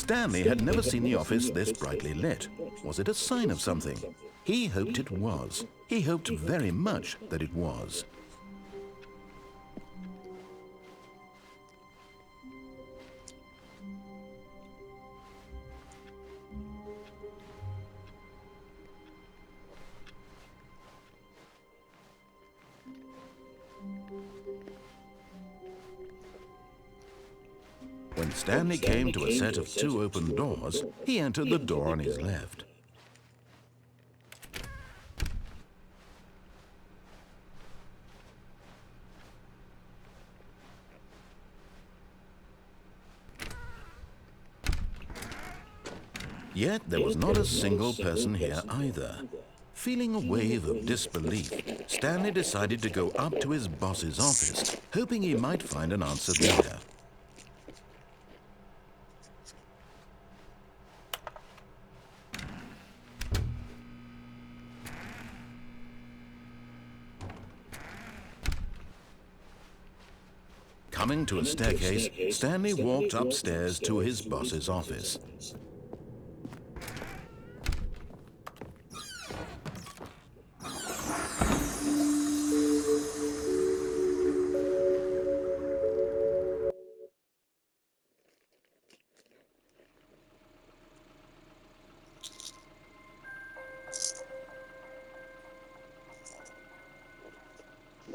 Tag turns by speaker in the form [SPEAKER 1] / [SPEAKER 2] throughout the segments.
[SPEAKER 1] Stanley had never seen the office this brightly lit. Was it a sign of something? He hoped it was. He hoped very much that it was. When Stanley came to a set of 2 open doors, he entered the door on his left. Yet there was not a single person here either. Feeling a wave of disbelief, Stanley decided to go up to his boss's office, hoping he might find an answer there. Coming to a staircase, Stanley walked upstairs to his boss's office.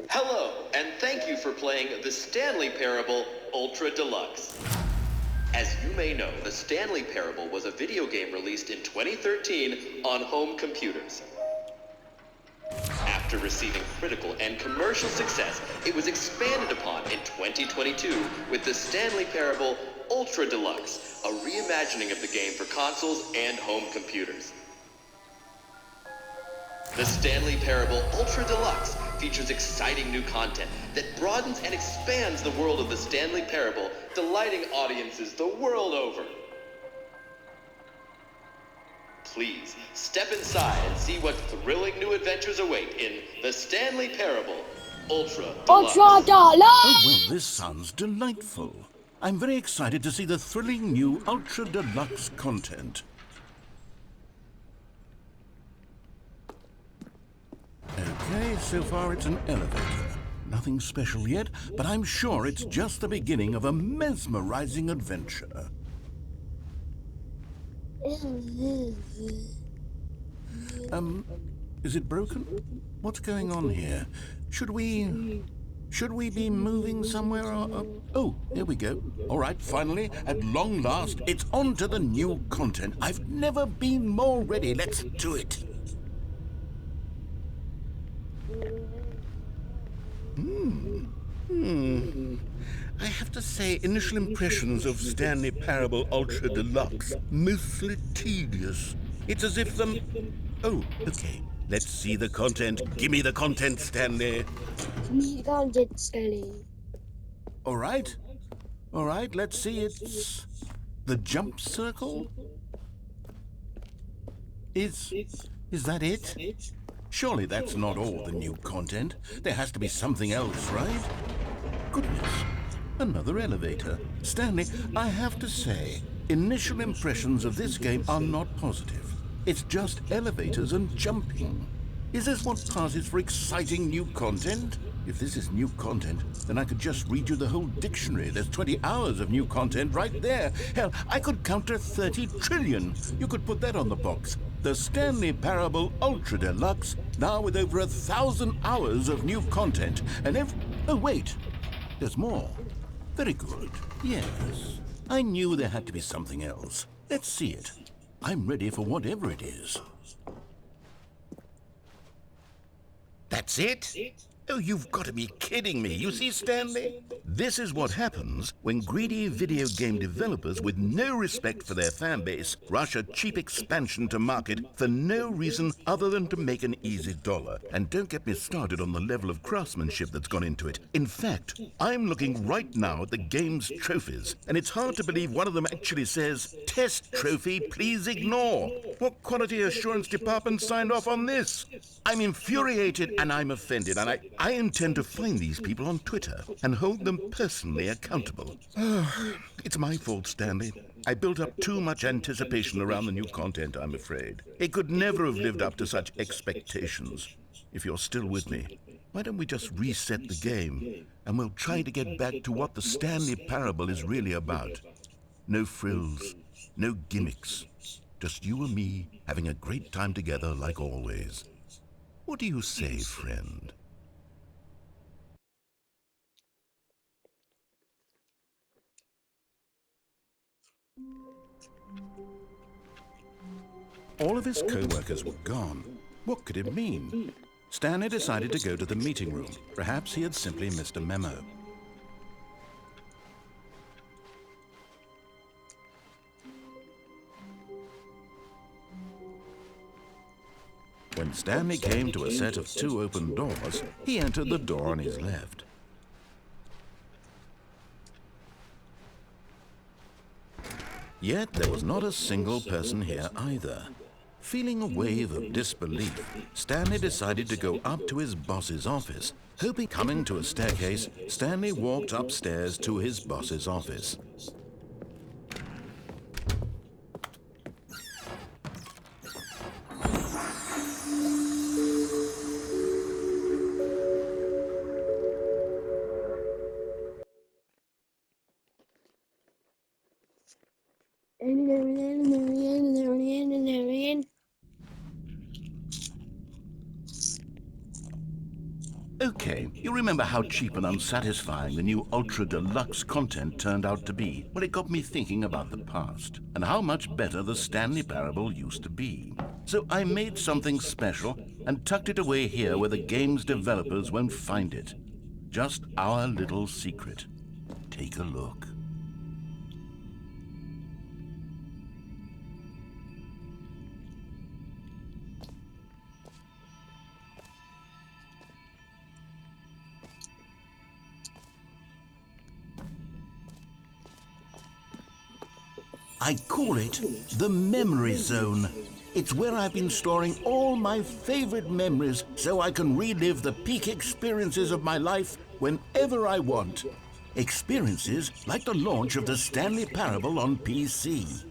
[SPEAKER 2] Hello, and thank you for playing the Stanley Parable Ultra Deluxe. As you may know, the Stanley Parable was a video game released in 2013 on home computers. After receiving critical and commercial success, it was expanded upon in 2022 with the Stanley Parable Ultra Deluxe, a reimagining of the game for consoles and home computers. The Stanley Parable Ultra Deluxe features exciting new content that broadens and expands the world of the Stanley Parable, delighting audiences the world over. Please, step inside and see what thrilling new adventures await in the Stanley Parable Ultra Deluxe.
[SPEAKER 1] Oh, well, this sounds delightful. I'm very excited to see the thrilling new Ultra Deluxe content. Okay, so far it's an elevator. Nothing special yet, but I'm sure it's just the beginning of a mesmerizing adventure. Is it broken? What's going on here? Should we be moving somewhere? Oh, here we go. All right, finally, at long last, it's on to the new content. I've never been more ready. Let's do it. I have to say, initial impressions of Stanley Parable Ultra Deluxe, mostly tedious. It's as if the... Oh, okay. Let's see the content. Give me the content, Stanley.
[SPEAKER 3] Give me the content, Stanley.
[SPEAKER 1] All right, let's see. It's the jump circle? Is that it? Surely that's not all the new content. There has to be something else, right? Goodness, another elevator. Stanley, I have to say, initial impressions of this game are not positive. It's just elevators and jumping. Is this what passes for exciting new content? If this is new content, then I could just read you the whole dictionary. There's 20 hours of new content right there. Hell, I could count to 30 trillion. You could put that on the box. The Stanley Parable Ultra Deluxe, now with over 1,000 hours of new content. And oh, wait. There's more. Very good. Yes. I knew there had to be something else. Let's see it. I'm ready for whatever it is. That's it? Oh, you've got to be kidding me. You see, Stanley? This is what happens when greedy video game developers with no respect for their fan base rush a cheap expansion to market for no reason other than to make an easy dollar. And don't get me started on the level of craftsmanship that's gone into it. In fact, I'm looking right now at the game's trophies, and it's hard to believe one of them actually says, "Test trophy, please ignore." What quality assurance department signed off on this? I'm infuriated and I'm offended, and I intend to find these people on Twitter and hold them personally accountable. It's my fault, Stanley. I built up too much anticipation around the new content, I'm afraid. It could never have lived up to such expectations. If you're still with me, why don't we just reset the game, and we'll try to get back to what the Stanley Parable is really about. No frills, no gimmicks. Just you and me having a great time together like always. What do you say, friend? All of his co-workers were gone. What could it mean? Stanley decided to go to the meeting room. Perhaps he had simply missed a memo. When Stanley came to a set of 2 open doors, he entered the door on his left. Yet there was not a single person here either. Feeling a wave of disbelief, Stanley decided to go up to his boss's office. Hoping coming to a staircase, Stanley walked upstairs to his boss's office. Okay, you remember how cheap and unsatisfying the new Ultra Deluxe content turned out to be? Well, it got me thinking about the past and how much better the Stanley Parable used to be. So I made something special and tucked it away here where the game's developers won't find it. Just our little secret. Take a look. I call it the Memory Zone. It's where I've been storing all my favorite memories so I can relive the peak experiences of my life whenever I want. Experiences like the launch of the Stanley Parable on PC.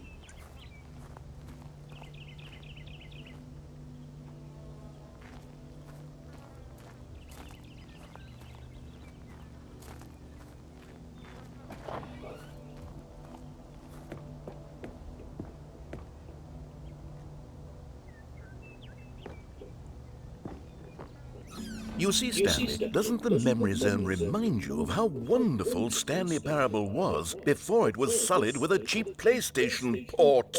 [SPEAKER 1] You see, Stanley, doesn't the Memory Zone remind you of how wonderful Stanley Parable was before it was sullied with a cheap PlayStation port?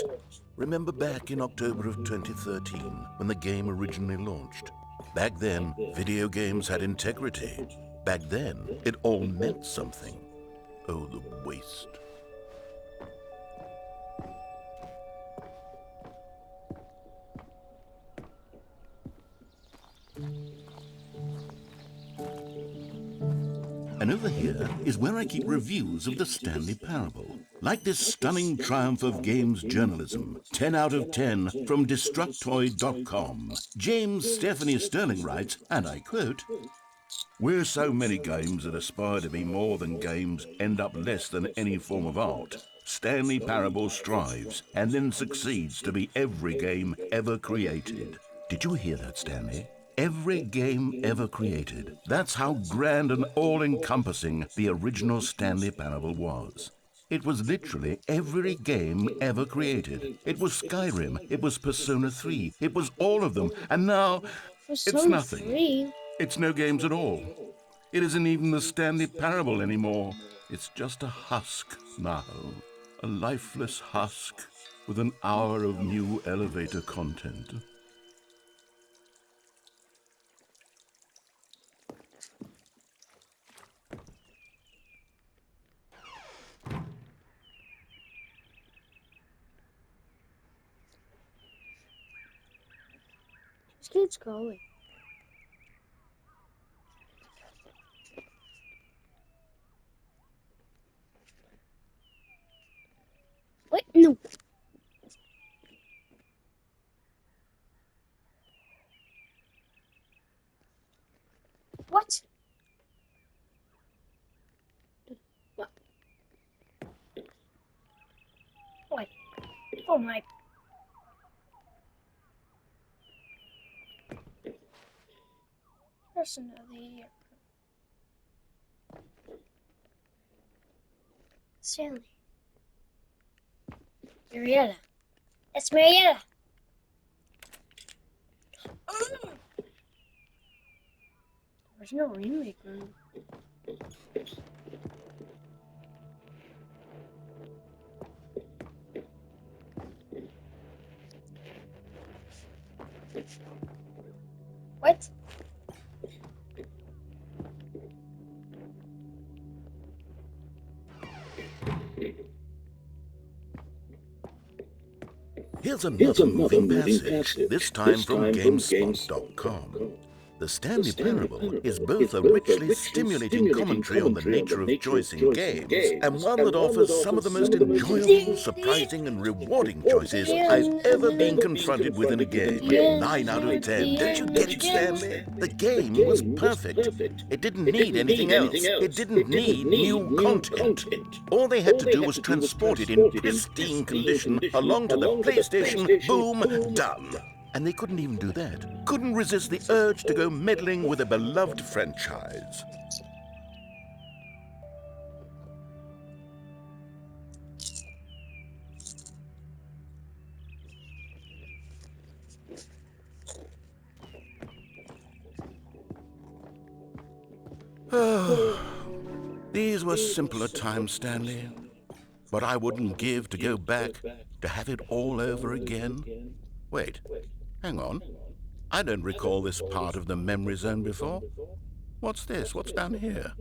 [SPEAKER 1] Remember back in October of 2013, when the game originally launched? Back then, video games had integrity. Back then, it all meant something. Oh, the waste. And over here is where I keep reviews of the Stanley Parable. Like this stunning triumph of games journalism, 10 out of 10 from Destructoid.com. James Stephanie Sterling writes, and I quote, "Where so many games that aspire to be more than games end up less than any form of art, Stanley Parable strives and then succeeds to be every game ever created." Did you hear that, Stanley? Every game ever created. That's how grand and all-encompassing the original Stanley Parable was. It was literally every game ever created. It was Skyrim, it was Persona 3, it was all of them, and now it's nothing. It's no games at all. It isn't even the Stanley Parable anymore. It's just a husk now. A lifeless husk with an hour of new elevator content.
[SPEAKER 3] Just keep scrolling. Wait, no. What? What? Oh my. There's another here. Stanley. Marietta. That's Marietta. There's no remake room. What?
[SPEAKER 1] Here's another moving passage, this time from GameSpot.com. The Stanley Parable is both a richly stimulating commentary on the nature of choice in games, and one that offers some of the most enjoyable, surprising, and rewarding choices I've ever been confronted with in a game. 9 out of 10. Don't you get it, Stanley? The game was perfect. It didn't need anything else. It didn't need new content. All they had to do was transport it in pristine condition along to the PlayStation. Boom, done. And they couldn't even do that. Couldn't resist the urge to go meddling with a beloved franchise. These were simpler times, Stanley. But I wouldn't give to go back, to have it all over again. Wait, hang on. I don't recall this part of the memory zone before. What's this? What's down here?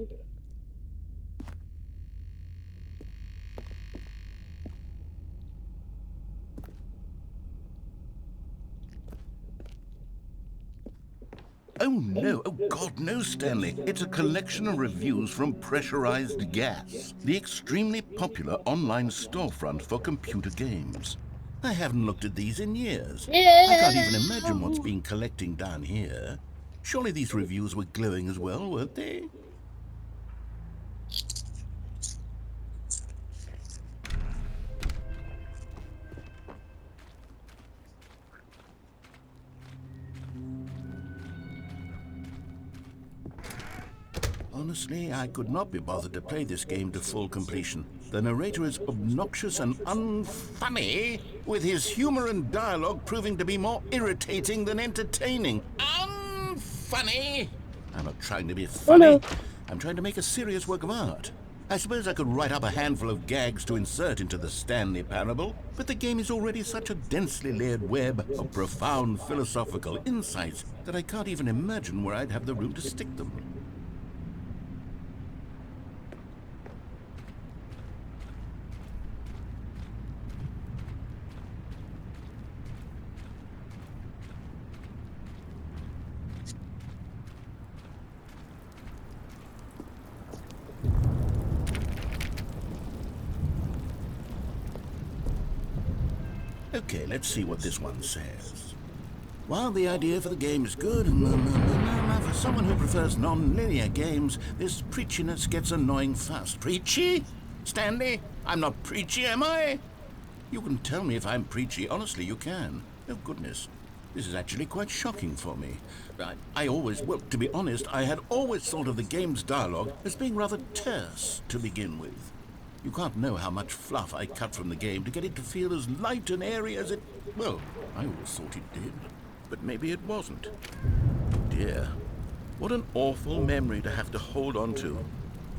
[SPEAKER 1] Oh no, oh God, no, Stanley. It's a collection of reviews from Pressurized Gas, the extremely popular online storefront for computer games. I haven't looked at these in years. I can't even imagine what's been collecting down here. Surely these reviews were glowing as well, weren't they? Honestly, I could not be bothered to play this game to full completion. The narrator is obnoxious and unfunny, with his humor and dialogue proving to be more irritating than entertaining. Unfunny! I'm not trying to be funny.
[SPEAKER 3] Oh, no.
[SPEAKER 1] I'm trying to make a serious work of art. I suppose I could write up a handful of gags to insert into the Stanley Parable, but the game is already such a densely layered web of profound philosophical insights that I can't even imagine where I'd have the room to stick them. Okay, let's see what this one says. While the idea for the game is good, for someone who prefers non-linear games, this preachiness gets annoying fast. Preachy? Stanley? I'm not preachy, am I? You can tell me if I'm preachy. Honestly, you can. Oh, goodness. This is actually quite shocking for me. Well, to be honest, I had always thought of the game's dialogue as being rather terse to begin with. You can't know how much fluff I cut from the game to get it to feel as light and airy as it... Well, I always thought it did. But maybe it wasn't. Dear, what an awful memory to have to hold on to.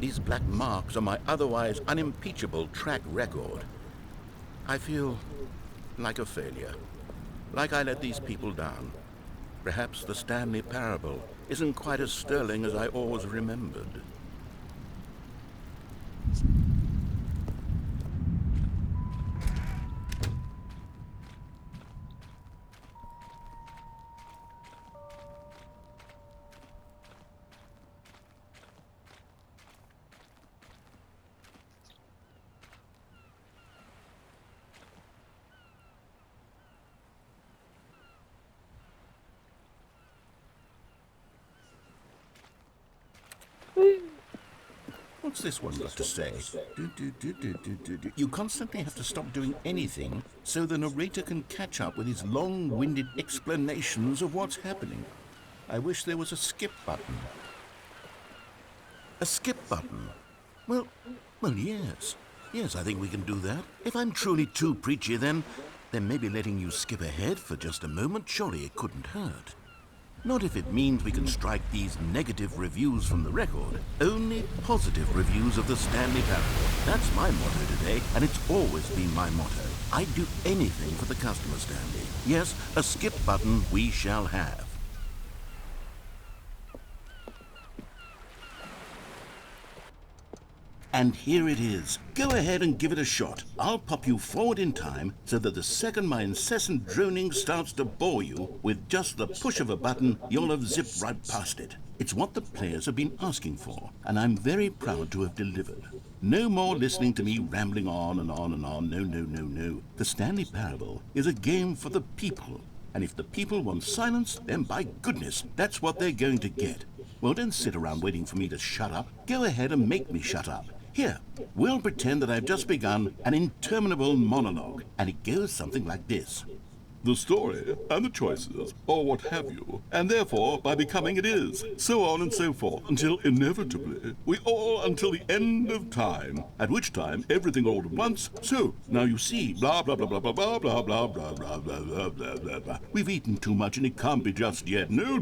[SPEAKER 1] These black marks on my otherwise unimpeachable track record. I feel like a failure. Like I let these people down. Perhaps the Stanley Parable isn't quite as sterling as I always remembered. What's this one got to say? You constantly have to stop doing anything so the narrator can catch up with his long-winded explanations of what's happening. I wish there was a skip button. A skip button? Well, yes. Yes, I think we can do that. If I'm truly too preachy, then maybe letting you skip ahead for just a moment, surely it couldn't hurt. Not if it means we can strike these negative reviews from the record. Only positive reviews of the Stanley Parable. That's my motto today, and it's always been my motto. I'd do anything for the customer, Stanley. Yes, a skip button we shall have. And here it is. Go ahead and give it a shot. I'll pop you forward in time so that the second my incessant droning starts to bore you, with just the push of a button, you'll have zipped right past it. It's what the players have been asking for, and I'm very proud to have delivered. No more listening to me rambling on and on and on. No. The Stanley Parable is a game for the people. And if the people want silence, then by goodness, that's what they're going to get. Well, don't sit around waiting for me to shut up. Go ahead and make me shut up. Here, we'll pretend that I've just begun an interminable monologue, and it goes something like this. The story, and the choices, or what have you, and therefore, by becoming it is, so on and so forth, until inevitably, we all until the end of time, at which time everything all at once, so, now you see, blah blah blah blah blah blah blah blah blah blah blah blah blah blah. We've eaten too much and it can't be just yet, no,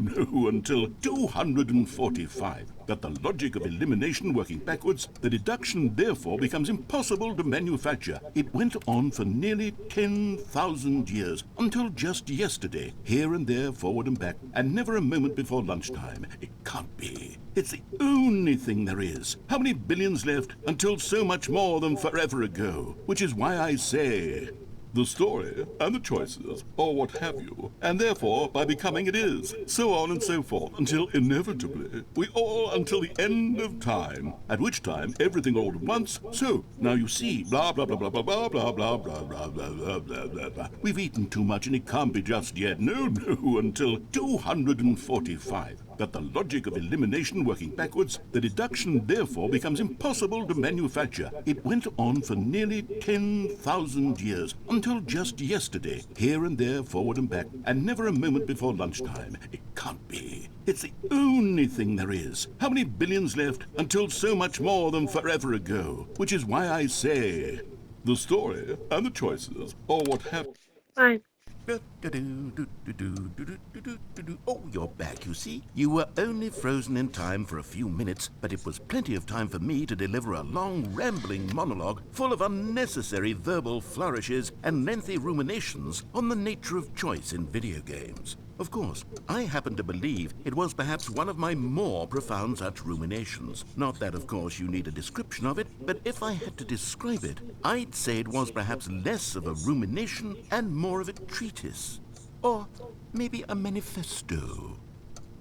[SPEAKER 1] until 245. That the logic of elimination working backwards, the deduction therefore becomes impossible to manufacture. It went on for nearly 10,000 years, until just yesterday, here and there, forward and back, and never a moment before lunchtime. It can't be. It's the only thing there is. How many billions left until so much more than forever ago? Which is why I say, the story, and the choices, or what have you, and therefore, by becoming it is, so on and so forth, until inevitably, we all until the end of time, at which time everything all at once, so, now you see, blah blah blah blah blah blah blah blah blah blah blah blah blah blah. We've eaten too much and it can't be just yet, no, until 245. That the logic of elimination working backwards, the deduction therefore becomes impossible to manufacture. It went on for nearly 10,000 years, until just yesterday, here and there, forward and back, and never a moment before lunchtime. It can't be. It's the only thing there is. How many billions left until so much more than forever ago? Which is why I say, the story, and the choices, or what have...
[SPEAKER 3] Fine.
[SPEAKER 1] Oh, you're back, you see. You were only frozen in time for a few minutes, but it was plenty of time for me to deliver a long, rambling monologue full of unnecessary verbal flourishes and lengthy ruminations on the nature of choice in video games. Of course, I happen to believe it was perhaps one of my more profound such ruminations. Not that, of course, you need a description of it, but if I had to describe it, I'd say it was perhaps less of a rumination and more of a treatise. Or maybe a manifesto.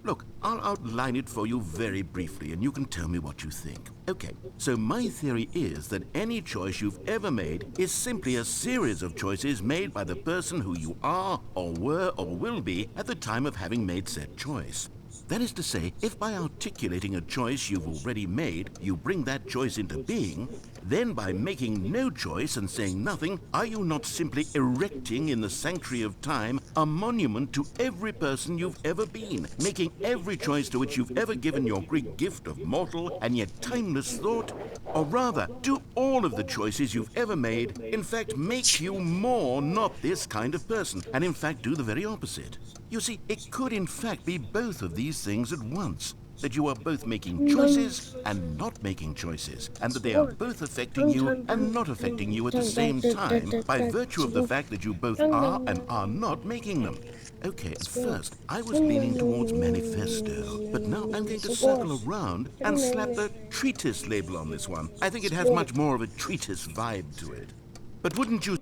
[SPEAKER 1] Look, I'll outline it for you very briefly, and you can tell me what you think. Okay, so my theory is that any choice you've ever made is simply a series of choices made by the person who you are, or were, or will be at the time of having made said choice. That is to say, if by articulating a choice you've already made, you bring that choice into being, then by making no choice and saying nothing, are you not simply erecting in the sanctuary of time a monument to every person you've ever been, making every choice to which you've ever given your great gift of mortal and yet timeless thought? Or rather, do all of the choices you've ever made in fact make you more not this kind of person, and in fact do the very opposite? You see, it could in fact be both of these things at once. That you are both making choices and not making choices, and that they are both affecting you and not affecting you at the same time by virtue of the fact that you both are and are not making them. Okay, at first, I was leaning towards manifesto, but now I'm going to circle around and slap the treatise label on this one. I think it has much more of a treatise vibe to it. But wouldn't you...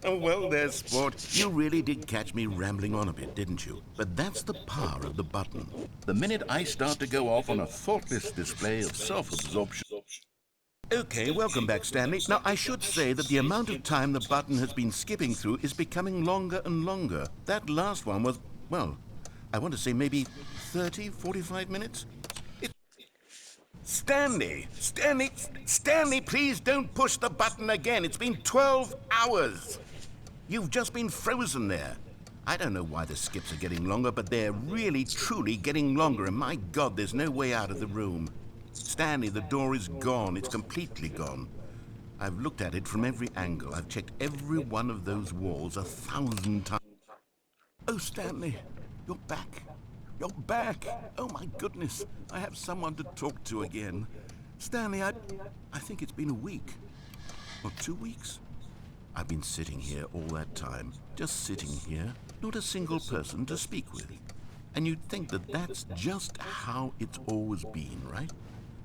[SPEAKER 1] Well there, sport. You really did catch me rambling on a bit, didn't you? But that's the power of the button. The minute I start to go off on a thoughtless display of self-absorption... Okay, welcome back, Stanley. Now, I should say that the amount of time the button has been skipping through is becoming longer and longer. That last one was, well, I want to say maybe 30, 45 minutes? Stanley! Stanley! Stanley, please don't push the button again. It's been 12 hours. You've just been frozen there. I don't know why the skips are getting longer, but they're really, truly getting longer, and my God, there's no way out of the room. Stanley, the door is gone. It's completely gone. I've looked at it from every angle. I've checked every one of those walls 1,000 times. Oh, Stanley, you're back. You're back. Oh, my goodness. I have someone to talk to again. Stanley, I think it's been a week. Or 2 weeks. I've been sitting here all that time. Just sitting here. Not a single person to speak with. And you'd think that that's just how it's always been, right?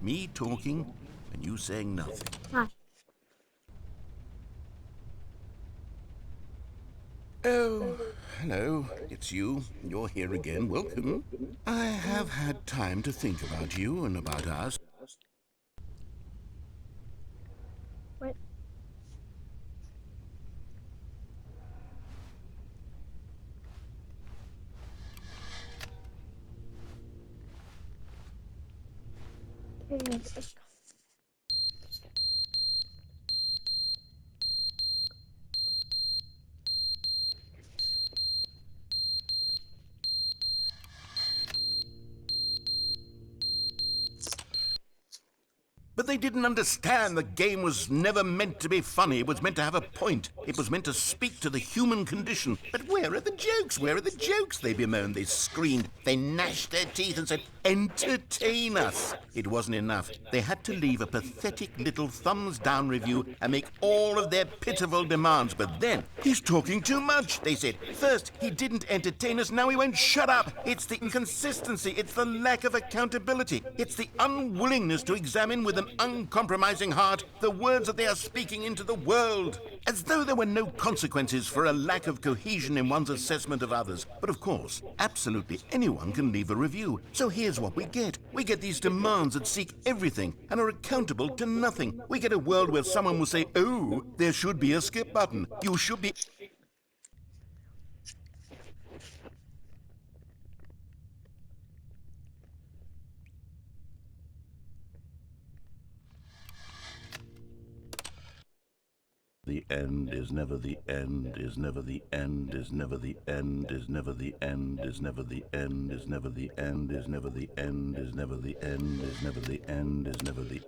[SPEAKER 1] Me talking and you saying nothing.
[SPEAKER 3] Hi.
[SPEAKER 1] Oh, hello. It's you. You're here again. Welcome. I have had time to think about you and about us.
[SPEAKER 3] What?
[SPEAKER 1] But they didn't understand the game was never meant to be funny. It was meant to have a point. It was meant to speak to the human condition. But where are the jokes? Where are the jokes? They bemoaned, they screamed, they gnashed their teeth and said, entertain us. It wasn't enough. They had to leave a pathetic little thumbs-down review and make all of their pitiful demands. But then, he's talking too much, they said. First, he didn't entertain us, now he won't shut up. It's the inconsistency, it's the lack of accountability, it's the unwillingness to examine with an uncompromising heart the words that they are speaking into the world, as though there were no consequences for a lack of cohesion in one's assessment of others. But of course, absolutely anyone can leave a review. So here's what we get. We get these demands that seek everything and are accountable to nothing. We get a world where someone will say, oh, there should be a skip button. You should be... The end is never the end, is never the end, is never the end, is never the end, is never the end, is never the end, is never the end, is never the end, is never the end, is never the